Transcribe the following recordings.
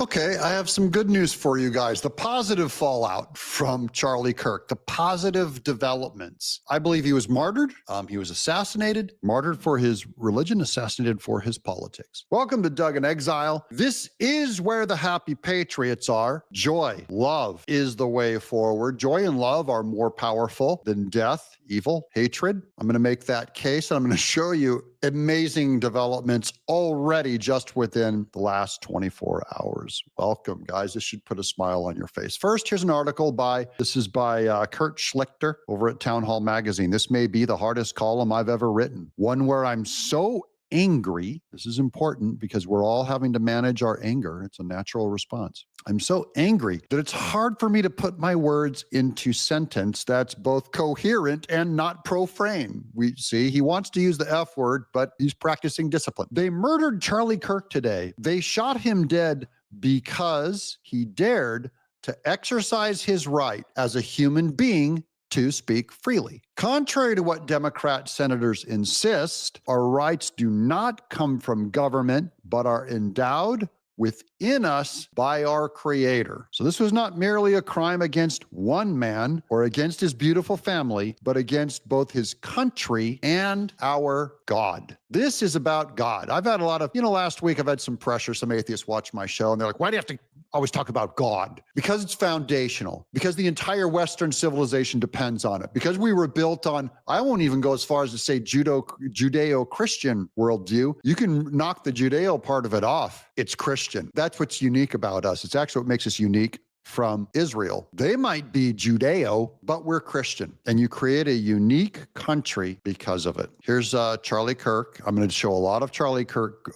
Okay, I have some good news for you guys. The positive fallout from Charlie Kirk, the positive developments. I believe he was martyred. He was assassinated, martyred for his religion, assassinated for his politics. Welcome to Doug in Exile. This is where the happy patriots are. Joy, love is the way forward. Joy and love are more powerful than death, evil, hatred. I'm going to make that case, and I'm going to show you amazing developments already just within the last 24 hours. Welcome, guys. This should put a smile on your face. First, here's an article by Kurt Schlichter over at Town Hall Magazine. This may be the hardest column I've ever written. One where I'm so angry. This is important because we're all having to manage our anger. It's a natural response. I'm so angry that it's hard for me to put my words into sentence that's both coherent and not profane. We see he wants to use the F word, but he's practicing discipline. They murdered Charlie Kirk today. They shot him dead because he dared to exercise his right as a human being to speak freely. Contrary to what Democrat senators insist, our rights do not come from government, but are endowed within us by our Creator. So this was not merely a crime against one man or against his beautiful family, but against both his country and our God. This is about God. I've had a lot of, last week I've had some pressure. Some atheists watch my show and they're like, why do you have to always talk about God? Because it's foundational, because the entire Western civilization depends on it, because we were built on, I won't even go as far as to say Judeo-Christian worldview. You can knock the Judeo part of it off. It's Christian. That's what's unique about us. It's actually what makes us unique from Israel. They might be Judeo, but we're Christian. And you create a unique country because of it. Here's Charlie Kirk. I'm going to show a lot of Charlie Kirk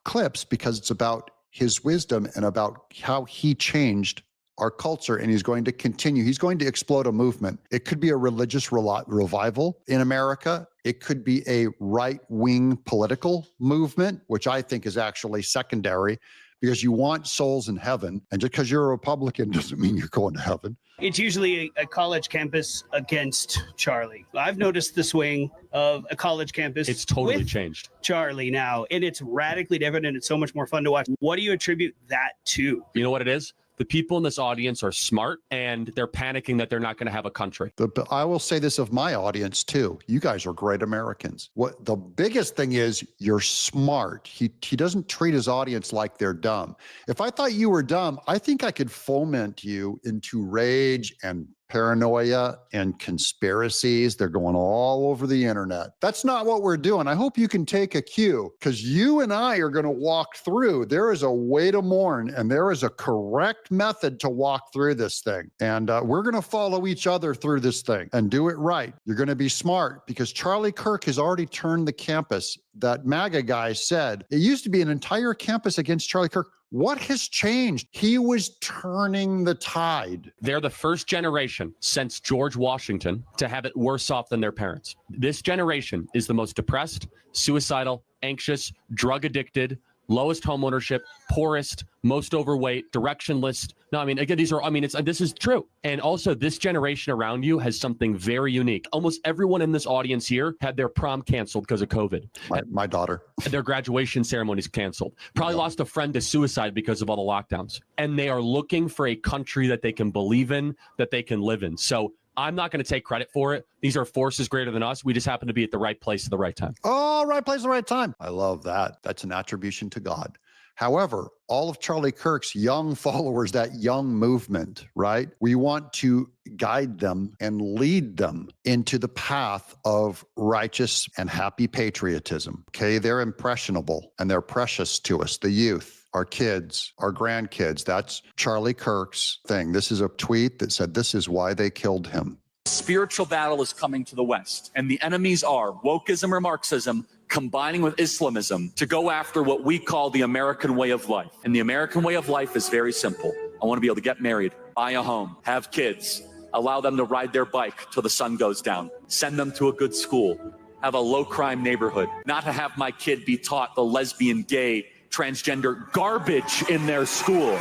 clips because it's about his wisdom and about how he changed our culture, and he's going to continue. He's going to explode a movement. It could be a religious revival in America. It could be a right-wing political movement, which I think is actually secondary, because you want souls in heaven. And just because you're a Republican doesn't mean you're going to heaven. It's usually a college campus against Charlie. I've noticed the swing of a college campus. It's totally changed. Charlie now, and it's radically different, and it's so much more fun to watch. What do you attribute that to? You know what it is? The people in this audience are smart, and they're panicking that they're not going to have a country. I will say this of my audience, too. You guys are great Americans. What the biggest thing is, you're smart. He doesn't treat his audience like they're dumb. If I thought you were dumb, I think I could foment you into rage and paranoia and conspiracies. They're going all over the internet. That's not what we're doing. I hope you can take a cue, because you and I are going to walk through. There is a way to mourn, and there is a correct method to walk through this thing. And we're going to follow each other through this thing and do it right. You're going to be smart, because Charlie Kirk has already turned the campus. That MAGA guy said it used to be an entire campus against Charlie Kirk. What has changed? He was turning the tide. They're the first generation since George Washington to have it worse off than their parents. This generation is the most depressed, suicidal, anxious, drug addicted, lowest home ownership, poorest, most overweight, directionless. No, I mean, again, this is true. And also, this generation around you has something very unique. Almost everyone in this audience here had their prom canceled because of COVID. My daughter. Their graduation ceremonies canceled. Probably lost a friend to suicide because of all the lockdowns. And they are looking for a country that they can believe in, that they can live in. So I'm not going to take credit for it. These are forces greater than us. We just happen to be at the right place at the right time. Oh, right place at the right time. I love that. That's an attribution to God. However, all of Charlie Kirk's young followers, that young movement, right? We want to guide them and lead them into the path of righteous and happy patriotism. Okay, they're impressionable and they're precious to us, the youth, our kids, our grandkids. That's Charlie Kirk's thing. This is a tweet that said, this is why they killed him. Spiritual battle is coming to the West, and the enemies are wokeism or Marxism combining with Islamism to go after what we call the American way of life. And the American way of life is very simple. I want to be able to get married, buy a home, have kids, allow them to ride their bike till the sun goes down, send them to a good school, have a low-crime neighborhood, not to have my kid be taught the lesbian, gay, transgender garbage in their school,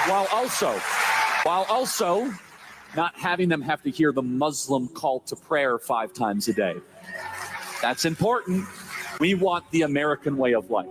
while also not having them have to hear the Muslim call to prayer 5 times a day. That's important. We want the American way of life,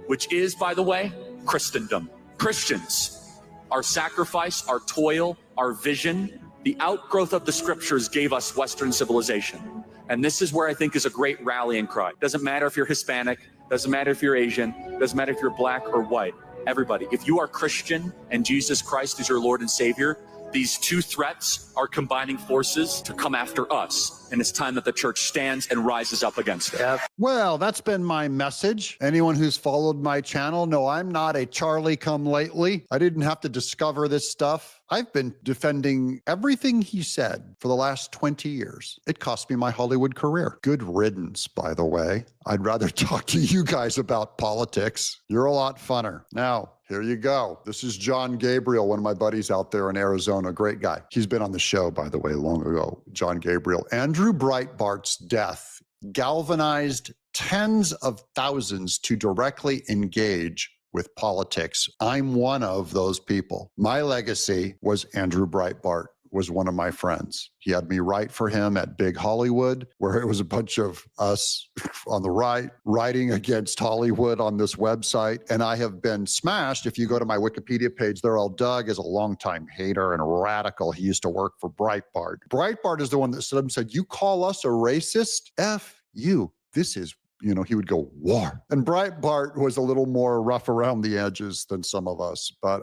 which is, by the way, Christendom. Christians, our sacrifice, our toil, our vision, the outgrowth of the scriptures gave us Western civilization. And this is where I think is a great rallying cry. Doesn't matter if you're Hispanic, doesn't matter if you're Asian, doesn't matter if you're black or white. Everybody, if you are Christian and Jesus Christ is your Lord and Savior, these two threats are combining forces to come after us. And it's time that the church stands and rises up against it. Well, that's been my message. Anyone who's followed my channel know I'm not a Charlie come lately. I didn't have to discover this stuff. I've been defending everything he said for the last 20 years. It cost me my Hollywood career. Good riddance, by the way. I'd rather talk to you guys about politics. You're a lot funner. Now, here you go. This is John Gabriel, one of my buddies out there in Arizona. Great guy. He's been on the show, by the way, long ago. John Gabriel. Andrew Breitbart's death galvanized tens of thousands to directly engage with politics. I'm one of those people. My legacy was Andrew Breitbart was one of my friends. He had me write for him at Big Hollywood, where it was a bunch of us on the right writing against Hollywood on this website. And I have been smashed. If you go to my Wikipedia page, there, all Doug is a longtime hater and a radical. He used to work for Breitbart. Breitbart is the one that stood up and said, "You call us a racist? F you. This is," he would go, "war." And Breitbart was a little more rough around the edges than some of us. But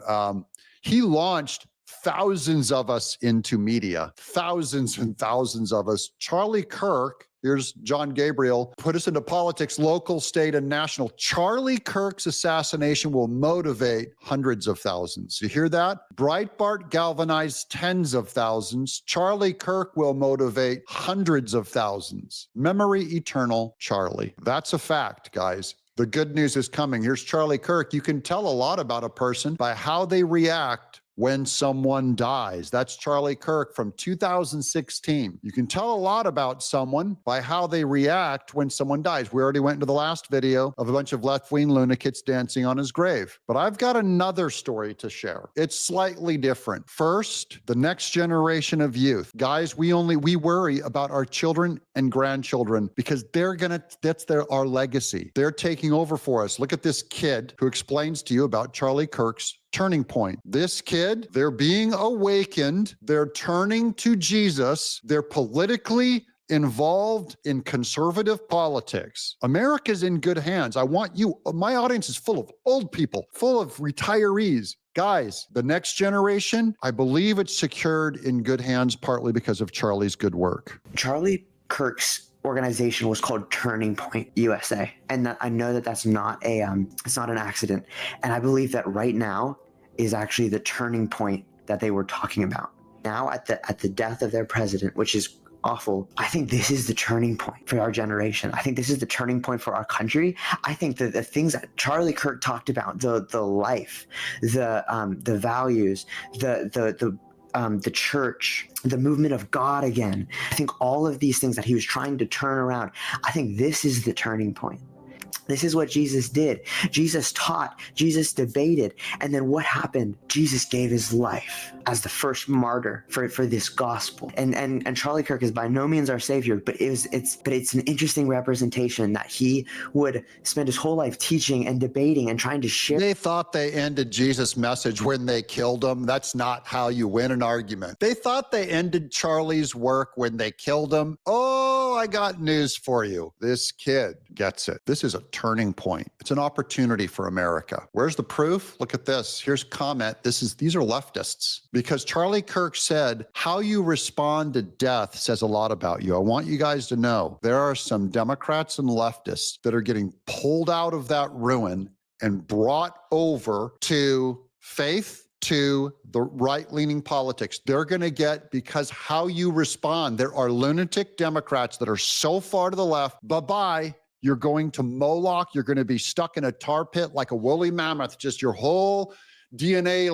he launched thousands of us into media, thousands and thousands of us. Charlie Kirk, here's John Gabriel, put us into politics, local, state, and national. Charlie Kirk's assassination will motivate hundreds of thousands. You hear that? Breitbart galvanized tens of thousands. Charlie Kirk will motivate hundreds of thousands. Memory eternal, Charlie. That's a fact, guys. The good news is coming. Here's Charlie Kirk. You can tell a lot about a person by how they react when someone dies. That's Charlie Kirk from 2016. You can tell a lot about someone by how they react when someone dies. We already went into the last video of a bunch of left-wing lunatics dancing on his grave. But I've got another story to share. It's slightly different. First, the next generation of youth. Guys, we worry about our children and grandchildren because that's our legacy. They're taking over for us. Look at this kid who explains to you about Charlie Kirk's turning point. This kid, they're being awakened. They're turning to Jesus. They're politically involved in conservative politics. America's in good hands. My audience is full of old people, full of retirees. Guys, the next generation, I believe it's secured in good hands, partly because of Charlie's good work. Charlie Kirk's organization was called Turning Point USA. And I know that that's not it's not an accident. And I believe that right now is actually the turning point that they were talking about. Now at the death of their president, which is awful, I think this is the turning point for our generation. I think this is the turning point for our country. I think that the things that Charlie Kirk talked about, the life, the values, the church, the movement of God again. I think all of these things that he was trying to turn around, I think this is the turning point. This is what Jesus did. Jesus taught, Jesus debated, and then what happened? Jesus gave his life as the first martyr for this gospel. And Charlie Kirk is by no means our savior, but it's an interesting representation that he would spend his whole life teaching and debating and trying to share. They thought they ended Jesus' message when they killed him. That's not how you win an argument. They thought they ended Charlie's work when they killed him. Oh, I got news for you. This kid gets it. This is a turning point. It's an opportunity for America. Where's the proof? Look at this. Here's comment. These are leftists. Because Charlie Kirk said, how you respond to death says a lot about you. I want you guys to know there are some Democrats and leftists that are getting pulled out of that ruin and brought over to faith, to the right-leaning politics. They're going to get, because how you respond, there are lunatic Democrats that are so far to the left, bye-bye. You're going to Moloch. You're going to be stuck in a tar pit like a woolly mammoth. Just your whole DNA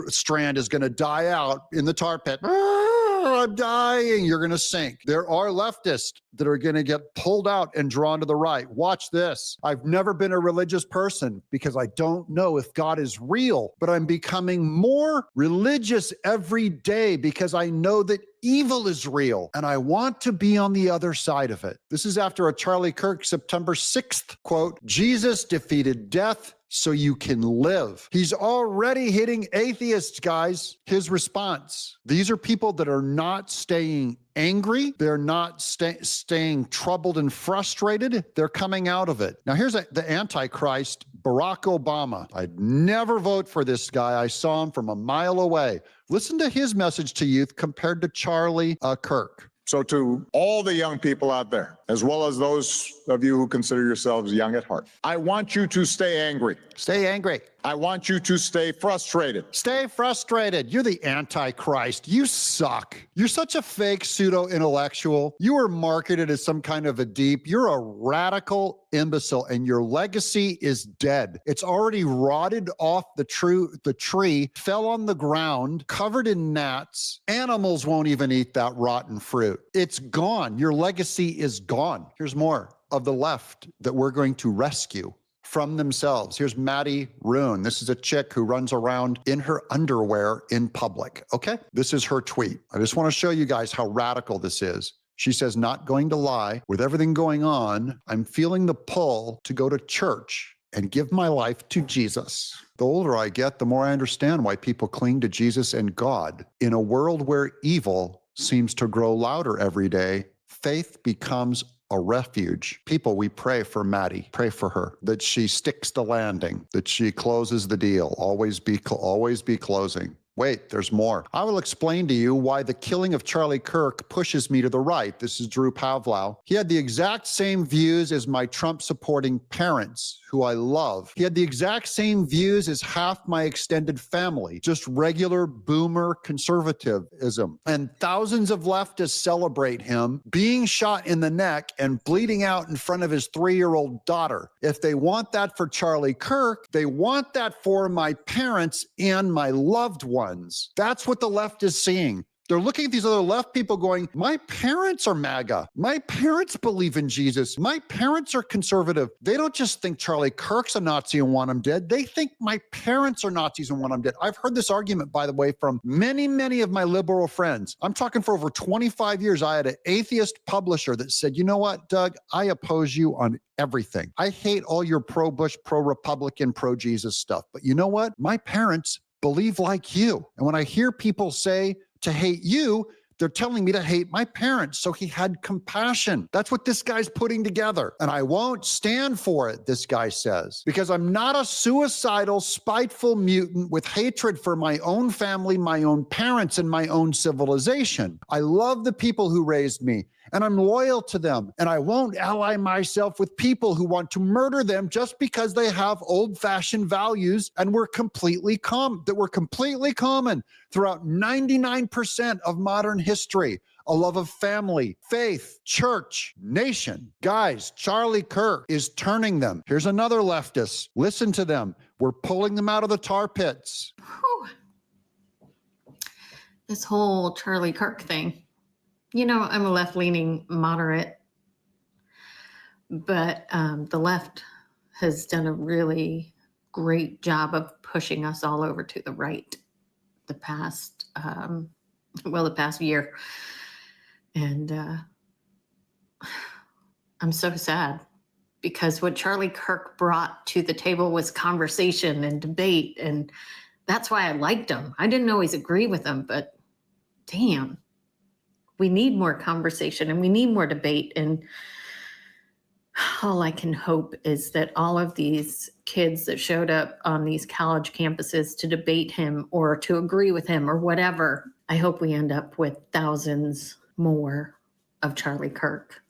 strand is going to die out in the tar pit. I'm dying. You're going to sink. There are leftists that are going to get pulled out and drawn to the right. Watch this. I've never been a religious person because I don't know if God is real, but I'm becoming more religious every day because I know that evil is real, and I want to be on the other side of it. This is after a Charlie Kirk September 6th quote, Jesus defeated death so you can live. He's already hitting atheists, guys. His response. These are people that are not staying angry. They're not staying troubled and frustrated. They're coming out of it. Now, here's the Antichrist, Barack Obama. I'd never vote for this guy. I saw him from a mile away. Listen to his message to youth compared to Charlie Kirk. So to all the young people out there, as well as those of you who consider yourselves young at heart, I want you to stay angry. Stay angry. I want you to stay frustrated. Stay frustrated. You're the Antichrist. You suck. You're such a fake pseudo-intellectual. You were marketed as some kind of a deep. You're a radical imbecile, and your legacy is dead. It's already rotted off the tree, fell on the ground, covered in gnats. Animals won't even eat that rotten fruit. It's gone. Your legacy is gone. Here's more of the left that we're going to rescue from themselves. Here's Maddie Roon. This is a chick who runs around in her underwear in public. Okay? This is her tweet. I just want to show you guys how radical this is. She says, not going to lie, with everything going on, I'm feeling the pull to go to church and give my life to Jesus. The older I get, the more I understand why people cling to Jesus and God. In a world where evil seems to grow louder every day, faith becomes a refuge. People, we pray for Maddie. Pray for her, that she sticks the landing, that she closes the deal. Always be closing. Wait, there's more. I will explain to you why the killing of Charlie Kirk pushes me to the right. This is Drew Pavlow. He had the exact same views as my Trump-supporting parents, who I love. He had the exact same views as half my extended family, just regular boomer conservatism. And thousands of leftists celebrate him being shot in the neck and bleeding out in front of his 3-year-old daughter. If they want that for Charlie Kirk, they want that for my parents and my loved ones. That's what the left is seeing. They're looking at these other left people going, my parents are MAGA. My parents believe in Jesus. My parents are conservative. They don't just think Charlie Kirk's a Nazi and want him dead. They think my parents are Nazis and want him dead. I've heard this argument, by the way, from many, many of my liberal friends. I'm talking for over 25 years. I had an atheist publisher that said, you know what, Doug, I oppose you on everything. I hate all your pro-Bush, pro-Republican, pro-Jesus stuff. But you know what? My parents believe like you. And when I hear people say to hate you, they're telling me to hate my parents. So he had compassion. That's what this guy's putting together. And I won't stand for it, this guy says, because I'm not a suicidal, spiteful mutant with hatred for my own family, my own parents, and my own civilization. I love the people who raised me, and I'm loyal to them. And I won't ally myself with people who want to murder them just because they have old-fashioned values and were completely common throughout 99% of modern history. A love of family, faith, church, nation. Guys, Charlie Kirk is turning them. Here's another leftist. Listen to them. We're pulling them out of the tar pits. Whew. This whole Charlie Kirk thing. You know, I'm a left-leaning moderate, but the left has done a really great job of pushing us all over to the right the past year. And I'm so sad because what Charlie Kirk brought to the table was conversation and debate. And that's why I liked him. I didn't always agree with him, but damn. We need more conversation and we need more debate. And all I can hope is that all of these kids that showed up on these college campuses to debate him or to agree with him or whatever, I hope we end up with thousands more of Charlie Kirk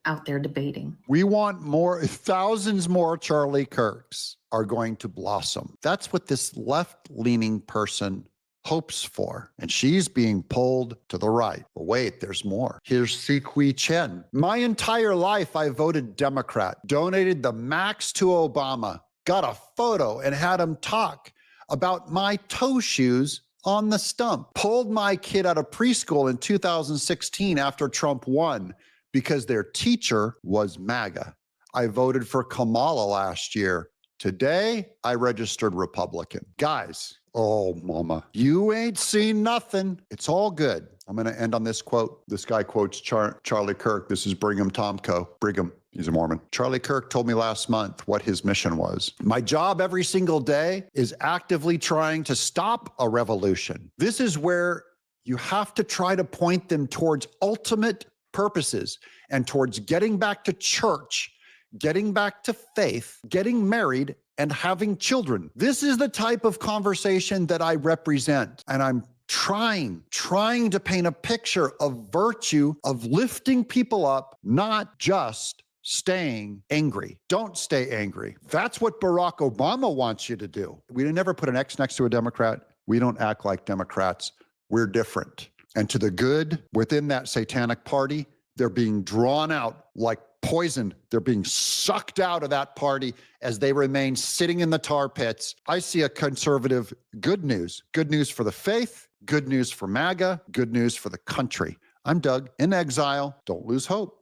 out there debating. We want more, thousands more Charlie Kirks are going to blossom. That's what this left-leaning person hopes for, and she's being pulled to the right. But wait, there's more. Here's Siqui Chen. My entire life, I voted Democrat, donated the max to Obama, got a photo and had him talk about my toe shoes on the stump, pulled my kid out of preschool in 2016 after Trump won because their teacher was MAGA. I voted for Kamala last year. Today, I registered Republican. Guys, Oh, mama, you ain't seen nothing. It's all good. I'm going to end on this quote. This guy quotes Charlie Kirk. This is Brigham Tomko. Brigham, he's a Mormon. Charlie Kirk told me last month what his mission was. My job every single day is actively trying to stop a revolution. This is where you have to try to point them towards ultimate purposes and towards getting back to church, getting back to faith, getting married, and having children. This is the type of conversation that I represent. And I'm trying to paint a picture of virtue, of lifting people up, not just staying angry. Don't stay angry. That's what Barack Obama wants you to do. We never put an X next to a Democrat. We don't act like Democrats. We're different. And to the good within that satanic party, they're being drawn out like poison. They're being sucked out of that party as they remain sitting in the tar pits. I see a conservative good news for the faith, good news for MAGA, good news for the country. I'm Doug, in exile. Don't lose hope.